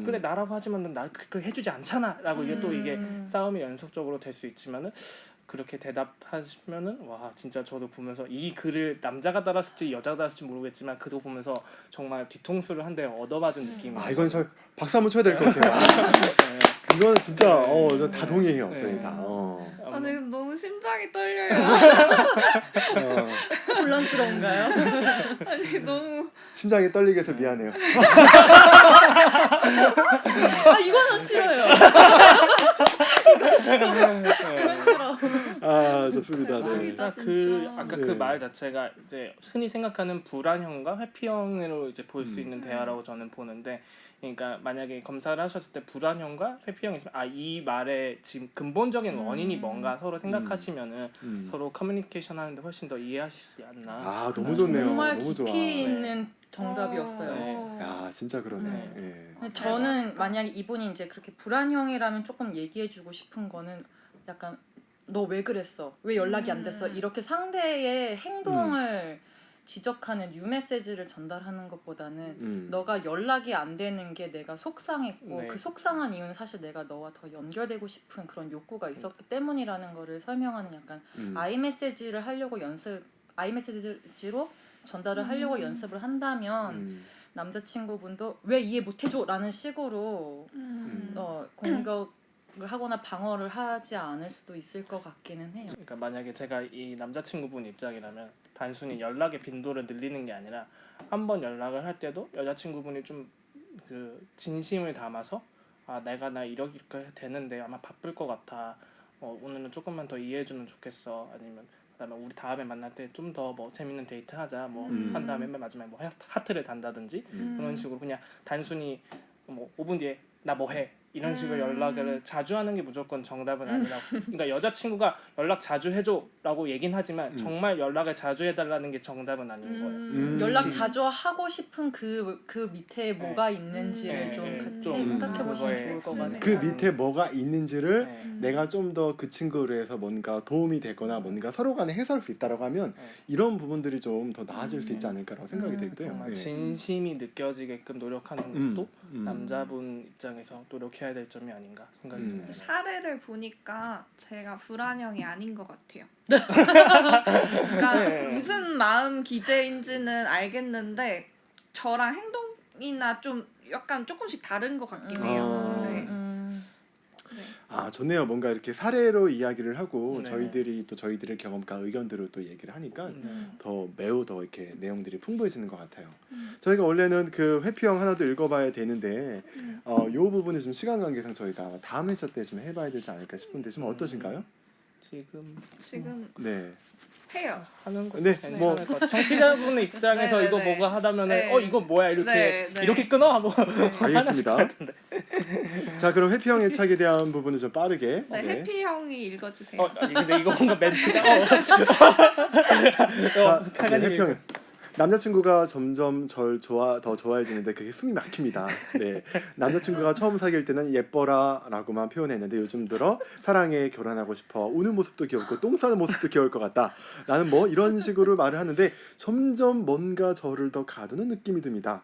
Speaker 4: 그래 나라고 하지만 넌 나 그걸 해주지 않잖아 라고 이게 또 이게 싸움이 연속적으로 될 수 있지만은 그렇게 대답하시면은 와 진짜 저도 보면서 이 글을 남자가 달았을지 여자가 달았을지 모르겠지만 그거 보면서 정말 뒤통수를 한 대 얻어맞은 느낌이.
Speaker 1: 아 이건 저 박수 한번 쳐야 될 것 같아요. 이거는 진짜 다 동의해요. 저희 다.
Speaker 3: 아 지금 너무 심장이 떨려요.
Speaker 2: 혼란스러운가요?
Speaker 3: 아니 너무
Speaker 1: 심장이 떨리게 해서 미안해요.
Speaker 2: 아 이거는 싫어요.
Speaker 1: 아 좋습니다. 네.
Speaker 3: 대박이다.
Speaker 4: 아까
Speaker 1: 네.
Speaker 4: 그 말 자체가 이제 흔히 생각하는 불안형과 회피형으로 이제 볼 수 있는 대화라고 저는 보는데, 그러니까 만약에 검사를 하셨을 때 불안형과 회피형이 있으면 이 말의 지금 근본적인 원인이 뭔가 서로 생각하시면은 서로 커뮤니케이션 하는데 훨씬 더 이해하실 수 있지 않나.
Speaker 1: 아 너무 좋네요.
Speaker 2: 정말
Speaker 1: 너무 좋아.
Speaker 2: 깊이 있는 정답이었어요.
Speaker 4: 네.
Speaker 1: 야 진짜 그러네.
Speaker 2: 네.
Speaker 1: 예.
Speaker 2: 저는 만약에 이분이 이제 그렇게 불안형이라면 조금 얘기해주고 싶은 거는 약간 너 왜 그랬어? 왜 연락이 안 됐어? 이렇게 상대의 행동을 지적하는 뉴메시지를 전달하는 것보다는 너가 연락이 안 되는 게 내가 속상했고
Speaker 4: 네.
Speaker 2: 그 속상한 이유는 사실 내가 너와 더 연결되고 싶은 그런 욕구가 있었기 때문이라는 거를 설명하는 약간 아이메시지를 하려고 아이메시지로 전달을 하려고 연습을 한다면 남자친구분도 왜 이해 못해줘? 라는 식으로 공격을 하거나 방어를 하지 않을 수도 있을 것 같기는 해요.
Speaker 4: 그러니까 만약에 제가 이 남자친구분 입장이라면 단순히 연락의 빈도를 늘리는 게 아니라 한 번 연락을 할 때도 여자친구분이 좀 그 진심을 담아서 내가 이렇게 되는데 아마 바쁠 것 같아. 오늘은 조금만 더 이해해주면 좋겠어. 아니면 그다음에 우리 다음에 만날 때 좀 더 뭐 재밌는 데이트 하자. 한 다음에 맨 마지막에 뭐 하트를 단다든지 그런 식으로 그냥 단순히 뭐 5분 뒤에 나 뭐 해. 이런 식으로 연락을 자주 하는 게 무조건 정답은 아니라고. 그러니까 여자친구가 연락 자주 해줘라고 얘긴 하지만 정말 연락을 자주 해달라는 게 정답은 아닌 거예요.
Speaker 2: 연락 자주 하고 싶은 그 밑에 뭐가 있는지를
Speaker 4: 네,
Speaker 2: 좀
Speaker 4: 네,
Speaker 2: 같이
Speaker 4: 좀
Speaker 2: 생각해 보시면
Speaker 4: 그거에
Speaker 2: 좋을 것 같아요.
Speaker 1: 그 밑에 뭐가 있는지를
Speaker 4: 네.
Speaker 1: 내가 좀 더 그 친구를 해서 뭔가 도움이 되거나 뭔가 서로 간에 해소할 수 있다라고 하면 이런 부분들이 좀 더 나아질 수 있지 않을까라고 생각이 되기도 해요.
Speaker 4: 정말
Speaker 1: 예.
Speaker 4: 진심이 느껴지게끔 노력하는 것도 남자분 입장에서 노력해야 될 점이 아닌가 생각이 듭니다.
Speaker 3: 사례를 보니까 제가 불안형이 아닌 것 같아요. 그러니까
Speaker 4: 네.
Speaker 3: 무슨 마음 기제인지는 알겠는데 저랑 행동이나 좀 약간 조금씩 다른 것 같긴 해요. 네.
Speaker 1: 아 아 좋네요. 뭔가 이렇게 사례로 이야기를 하고
Speaker 4: 네.
Speaker 1: 저희들이 또 저희들의 경험과 의견들을 또 얘기를 하니까
Speaker 4: 네.
Speaker 1: 더 매우 더 이렇게 내용들이 풍부해지는 것 같아요. 저희가 원래는 그 회피형 하나도 읽어봐야 되는데 이 부분은 좀 시간 관계상 저희가 다음 회차 때 좀 해봐야 되지 않을까 싶은데 좀 어떠신가요?
Speaker 3: 지금
Speaker 1: 네.
Speaker 3: 해요.
Speaker 4: 하는 거
Speaker 1: 네,
Speaker 4: 괜찮을
Speaker 1: 뭐-
Speaker 4: 것 같아요. 청취자분의 입장에서
Speaker 3: 네,
Speaker 4: 이거
Speaker 3: 네,
Speaker 4: 뭐가 하다면은
Speaker 3: 네.
Speaker 4: 이거 뭐야 이렇게
Speaker 3: 네, 네.
Speaker 4: 이렇게 끊어 하고
Speaker 1: 알겠습니다. 자 그럼 회피형 애착에 대한 부분은 좀 빠르게.
Speaker 3: 네, 해피 형이 읽어주세요.
Speaker 4: 아니, 근데 이거 뭔가 멘트가
Speaker 1: 자,
Speaker 4: 카가님
Speaker 1: 해피형. 남자친구가 점점 더 좋아해지는데 그게 숨이 막힙니다. 네, 남자친구가 처음 사귈 때는 예뻐라라고만 표현했는데 요즘 들어 사랑해, 결혼하고 싶어, 우는 모습도 귀엽고 똥 싸는 모습도 귀여울 것 같다. 라는 뭐 이런 식으로 말을 하는데 점점 뭔가 저를 더 가두는 느낌이 듭니다.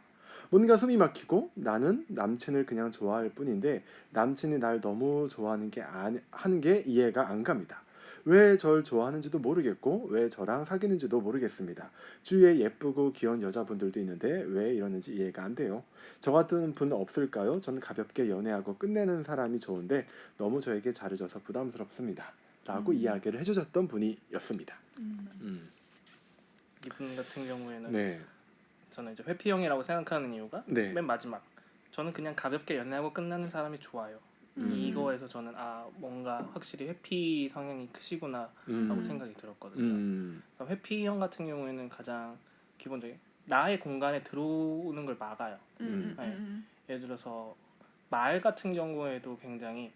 Speaker 1: 뭔가 숨이 막히고 나는 남친을 그냥 좋아할 뿐인데 남친이 날 너무 좋아하는 하는 게 이해가 안 갑니다. 왜 절 좋아하는지도 모르겠고 왜 저랑 사귀는지도 모르겠습니다. 주위에 예쁘고 귀여운 여자분들도 있는데 왜 이러는지 이해가 안 돼요. 저 같은 분 없을까요? 저는 가볍게 연애하고 끝내는 사람이 좋은데 너무 저에게 잘해줘서 부담스럽습니다. 라고 이야기를 해주셨던 분이었습니다.
Speaker 4: 이분 같은 경우에는
Speaker 1: 네.
Speaker 4: 저는 이제 회피형이라고 생각하는 이유가
Speaker 1: 네.
Speaker 4: 맨 마지막 저는 그냥 가볍게 연애하고 끝나는 사람이 좋아요. 이거에서 저는 뭔가 확실히 회피 성향이 크시구나 라고 생각이 들었거든요. 그러니까 회피형 같은 경우에는 가장 기본적인 나의 공간에 들어오는 걸 막아요. 예를 들어서 말 같은 경우에도 굉장히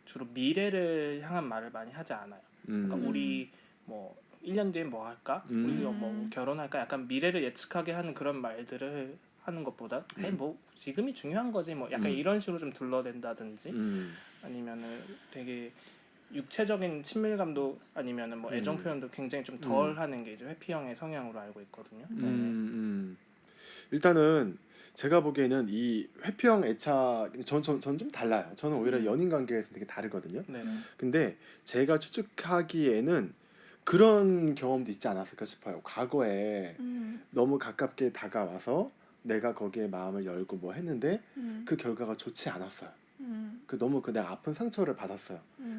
Speaker 4: 주로 미래를 향한 말을 많이 하지 않아요. 그러니까 우리 뭐 1년 뒤에 뭐 할까? 우리가 뭐 결혼할까? 약간 미래를 예측하게 하는 그런 말들을 하는 것보다 뭐 지금이 중요한 거지 뭐 약간 이런 식으로 좀 둘러댄다든지 아니면은 되게 육체적인 친밀감도 아니면은 뭐 애정 표현도 굉장히 좀 덜 하는 게 이제 회피형의 성향으로 알고 있거든요.
Speaker 1: 일단은 제가 보기에는 이 회피형 애착 전 좀 달라요. 저는 오히려 연인 관계에서 되게 다르거든요.
Speaker 4: 네.
Speaker 1: 근데 제가 추측하기에는 그런 경험도 있지 않았을까 싶어요. 과거에 너무 가깝게 다가와서 내가 거기에 마음을 열고 뭐 했는데 그 결과가 좋지 않았어요. 너무 내가 아픈 상처를 받았어요.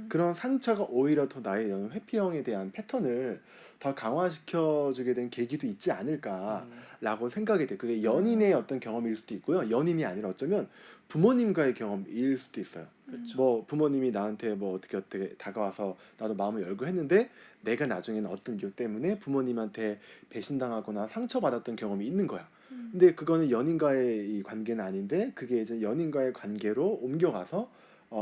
Speaker 1: 그런 상처가 오히려 더 나의 회피형에 대한 패턴을 더 강화시켜주게 된 계기도 있지 않을까라고 생각이 돼요. 그게 연인의 어떤 경험일 수도 있고요. 연인이 아니라 어쩌면 부모님과의 경험일 수도 있어요.
Speaker 4: 그렇죠.
Speaker 1: 뭐 부모님이 나한테 뭐 어떻게 다가와서 나도 마음을 열고 했는데 내가 나중에는 어떤 이유 때문에 부모님한테 배신당하거나 상처받았던 경험이 있는 거야. 근데 그거는 연인과의 이 관계는 아닌데 그게 이제 연인과의 관계로 옮겨가서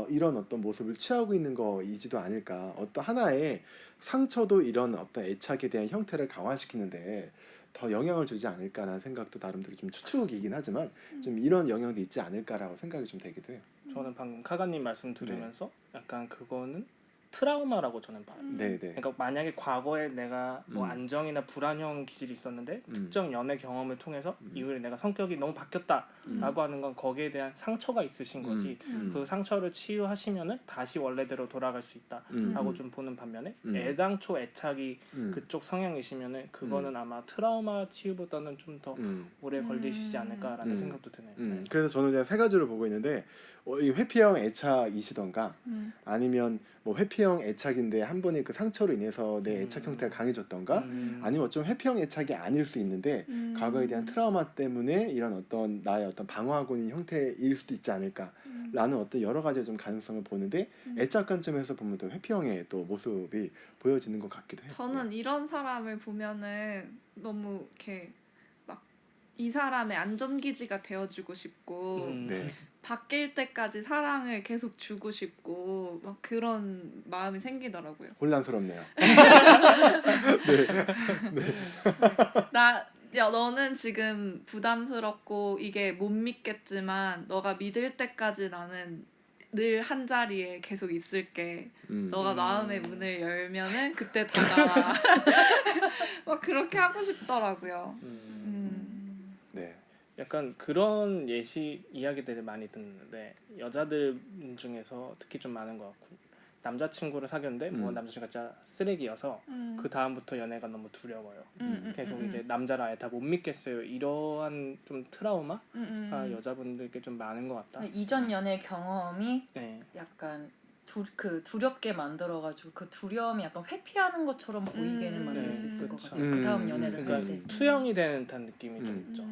Speaker 1: 이런 어떤 모습을 취하고 있는 거이지도 않을까. 어떤 하나의 상처도 이런 어떤 애착에 대한 형태를 강화시키는데 더 영향을 주지 않을까라는 생각도 나름대로 좀 추측이긴 하지만 좀 이런 영향도 있지 않을까라고 생각이 좀 되기도 해요.
Speaker 4: 저는 방금 카가님 말씀 들으면서 약간 그거는 트라우마라고 저는 봐요.
Speaker 1: 네네.
Speaker 4: 그러니까 만약에 과거에 내가 뭐 안정이나 불안형 기질이 있었는데 특정 연애 경험을 통해서 이후에 내가 성격이 너무 바뀌었다라고 하는 건 거기에 대한 상처가 있으신 거지 그 상처를 치유하시면은 다시 원래대로 돌아갈 수 있다라고 좀 보는 반면에 애당초 애착이 그쪽 성향이시면은 그거는 아마 트라우마 치유보다는 좀 더 오래 걸리시지 않을까라는 생각도 드네요. 네.
Speaker 1: 그래서 저는 이제 세 가지를 보고 있는데 이 회피형 애착이시던가 아니면 뭐 회피형 애착인데 한 번의 그 상처로 인해서 내 애착 형태가 강해졌던가 아니면 어쩌면 회피형 애착이 아닐 수 있는데 과거에 대한 트라우마 때문에 이런 어떤 나의 어떤 방어하고 있는 형태일 수도 있지 않을까라는 어떤 여러 가지의 좀 가능성을 보는데 애착 관점에서 보면 또 회피형의 또 모습이 보여지는 것 같기도 해요.
Speaker 3: 저는 이런 사람을 보면은 너무 이렇게 막 이 사람의 안전기지가 되어주고 싶고
Speaker 1: 네.
Speaker 3: 바뀔 때까지 사랑을 계속 주고 싶고 막 그런 마음이 생기더라고요.
Speaker 1: 혼란스럽네요.
Speaker 3: 야, 너는 지금 부담스럽고 이게 못 믿겠지만 너가 믿을 때까지 나는 늘 한 자리에 계속 있을게. 너가 마음의 문을 열면은 그때 다가와. 막 그렇게 하고 싶더라고요.
Speaker 1: 네.
Speaker 4: 약간 그런 예시 이야기들을 많이 듣는데 여자들 중에서 특히 좀 많은 것 같고 남자친구를 사귀었는데 뭐 남자친구가 진짜 쓰레기여서 그 다음부터 연애가 너무 두려워요. 계속 이제 남자를 아예 다 못 믿겠어요. 이러한 좀 트라우마가 여자분들께 좀 많은 것 같다.
Speaker 2: 이전 연애 경험이
Speaker 4: 네.
Speaker 2: 약간 두렵게 만들어가지고 그 두려움이 약간 회피하는 것처럼 보이게는 만들 수 있을 것
Speaker 4: 그쵸.
Speaker 2: 같아요. 그 다음 연애를
Speaker 4: 그러니까
Speaker 2: 할 때.
Speaker 4: 투영이 되는 듯한 느낌이 좀 있죠.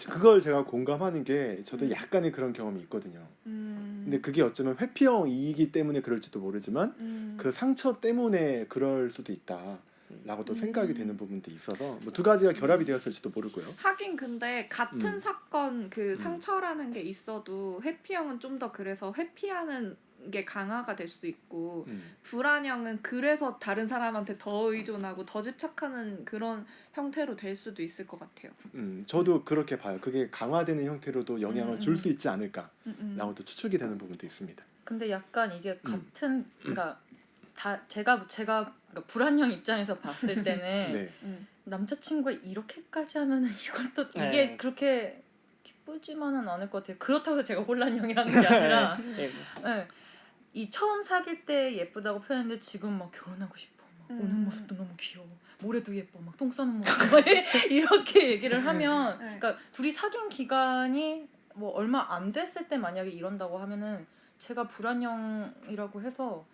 Speaker 1: 그걸 제가 공감하는 게 저도 약간의 그런 경험이 있거든요. 근데 그게 어쩌면 회피형이기 때문에 그럴지도 모르지만 그 상처 때문에 그럴 수도 있다라고 또 생각이 되는 부분도 있어서 뭐 두 가지가 결합이 되었을지도 모르고요.
Speaker 3: 하긴 근데 같은 사건 그 상처라는 게 있어도 회피형은 좀 더 그래서 회피하는 게 강화가 될 수 있고 불안형은 그래서 다른 사람한테 더 의존하고 더 집착하는 그런 형태로 될 수도 있을 것 같아요.
Speaker 1: 저도 그렇게 봐요. 그게 강화되는 형태로도 영향을 줄 수 있지 않을까라고 또 추측이 되는 부분도 있습니다.
Speaker 2: 근데 약간 이게 같은 그러니까 제가 그러니까 불안형 입장에서 봤을 때는
Speaker 1: 네.
Speaker 2: 남자친구가 이렇게까지 하면은 이것도 이게
Speaker 4: 네.
Speaker 2: 그렇게 기쁘지만은 않을 것 같아요. 그렇다고 해서 제가 혼란형이라는 게 아니라
Speaker 4: 예.
Speaker 2: 네. 이 처음 사귈 때 예쁘다고 표현했는데 지금 막 결혼하고 싶어. 막 우는 모습도 너무 귀여워. 모래도 예뻐. 막 똥 싸는 모습 이렇게 얘기를 하면 그러니까 둘이 사귄 기간이 뭐 얼마 안 됐을 때 만약에 이런다고 하면은 제가 불안형이라고 해서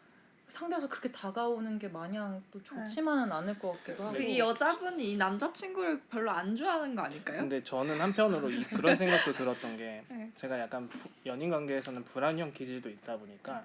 Speaker 2: 상대가 그렇게 다가오는 게 마냥 또 좋지만은 않을 것 같기도 하고.
Speaker 3: 이 여자분이 이 남자친구를 별로 안 좋아하는 거 아닐까요?
Speaker 4: 근데 저는 한편으로 그런 생각도 들었던 게
Speaker 3: 네.
Speaker 4: 제가 약간 연인 관계에서는 불안형 기질도 있다 보니까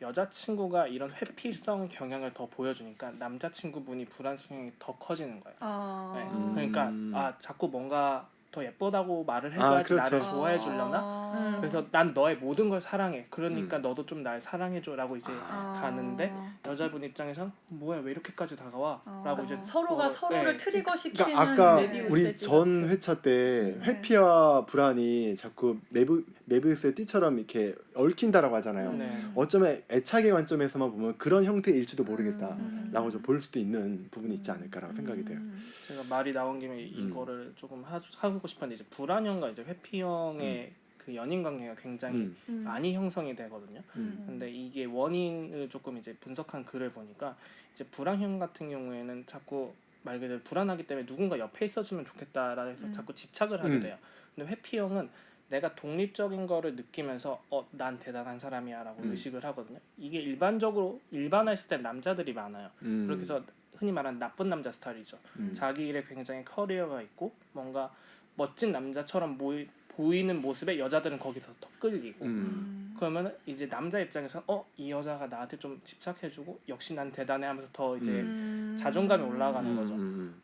Speaker 4: 여자친구가 이런 회피성 경향을 더 보여주니까 남자친구분이 불안 성향이 더 커지는 거예요. 네. 그러니까 자꾸 뭔가 더 예쁘다고 말을 해줘야지
Speaker 1: 그렇죠.
Speaker 4: 나를 좋아해 주려나? 그래서 난 너의 모든 걸 사랑해. 그러니까 너도 좀 날 사랑해줘라고 이제 가는데 여자분 입장에선 뭐야 왜 이렇게까지 다가와? 라고 이제
Speaker 2: 서로가 서로를 트리거 시키는
Speaker 1: 그러니까 아까
Speaker 2: 메비우스의
Speaker 1: 우리
Speaker 2: 띠
Speaker 1: 전
Speaker 2: 같은.
Speaker 1: 회차 때 회피와 불안이 자꾸 메비우스의 띠처럼 이렇게 얽힌다라고 하잖아요.
Speaker 4: 네.
Speaker 1: 어쩌면 애착의 관점에서만 보면 그런 형태일지도 모르겠다라고 좀 볼 수도 있는 부분이 있지 않을까라고 생각이 돼요.
Speaker 4: 제가 말이 나온 김에 이거를 조금 하고 싶었는데 이제 불안형과 이제 회피형의 그 연인 관계가 굉장히 많이 형성이 되거든요. 근데 이게 원인을 조금 이제 분석한 글을 보니까 이제 불안형 같은 경우에는 자꾸 말 그대로 불안하기 때문에 누군가 옆에 있어주면 좋겠다라 해서 자꾸 집착을 하게 돼요. 근데 회피형은 내가 독립적인 거를 느끼면서 난 대단한 사람이야라고 의식을 하거든요. 이게 일반화했을 때 남자들이 많아요. 그렇게 해서 흔히 말하는 나쁜 남자 스타일이죠. 자기 일에 굉장히 커리어가 있고 뭔가 멋진 남자처럼 보이는 모습에 여자들은 거기서 더 끌리고 그러면 이제 남자 입장에서 이 여자가 나한테 좀 집착해주고 역시 난 대단해 하면서 더 이제 자존감이 올라가는 거죠.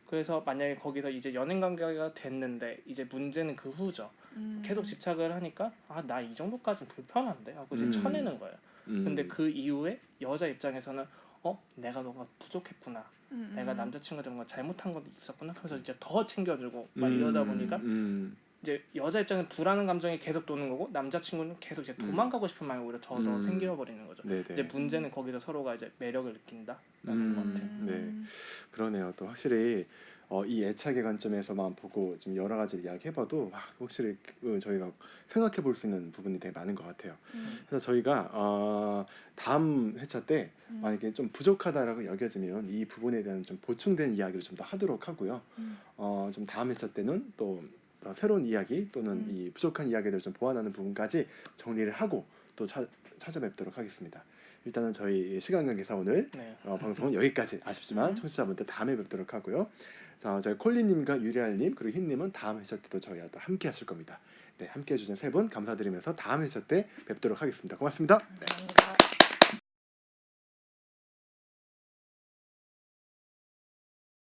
Speaker 4: 그래서 만약에 거기서 이제 연인 관계가 됐는데 이제 문제는 그 후죠. 계속 집착을 하니까 나 이 정도까지는 불편한데 하고 이제 쳐내는 거예요. 근데 그 이후에 여자 입장에서는 내가 너가 부족했구나. 내가 남자친구한테 뭔가 잘못한 것도 있었구나 하면서 이제 더 챙겨주고 막 이러다 보니까 이제 여자 입장에서 불안한 감정이 계속 도는 거고 남자친구는 계속 이제 도망가고 싶은 마음이 오히려 더 생겨버리는 거죠.
Speaker 1: 네네.
Speaker 4: 이제 문제는 거기서 서로가 이제 매력을 느낀다라는 것 같아요.
Speaker 1: 네, 그러네요. 또 확실히 이 애착의 관점에서만 보고 좀 여러 가지 이야기해봐도 확실히 저희가 생각해 볼 수 있는 부분이 되게 많은 것 같아요. 그래서 저희가 다음 회차 때 만약에 좀 부족하다라고 여겨지면 이 부분에 대한 좀 보충된 이야기를 좀 더 하도록 하고요. 좀 다음 회차 때는 또 새로운 이야기 또는 이 부족한 이야기들을 좀 보완하는 부분까지 정리를 하고 또 찾아뵙도록 하겠습니다. 일단은 저희 시간 관계상 오늘 방송은 여기까지. 아쉽지만 청취자분들 다음에 뵙도록 하고요. 자, 저희 콜리님과 유리알님 그리고 흰님은 다음 회차 때도 저희와 또 함께 하실 겁니다. 네, 함께 해주신 세 분 감사드리면서 다음 회차 때 뵙도록 하겠습니다. 고맙습니다.
Speaker 2: 감사합니다.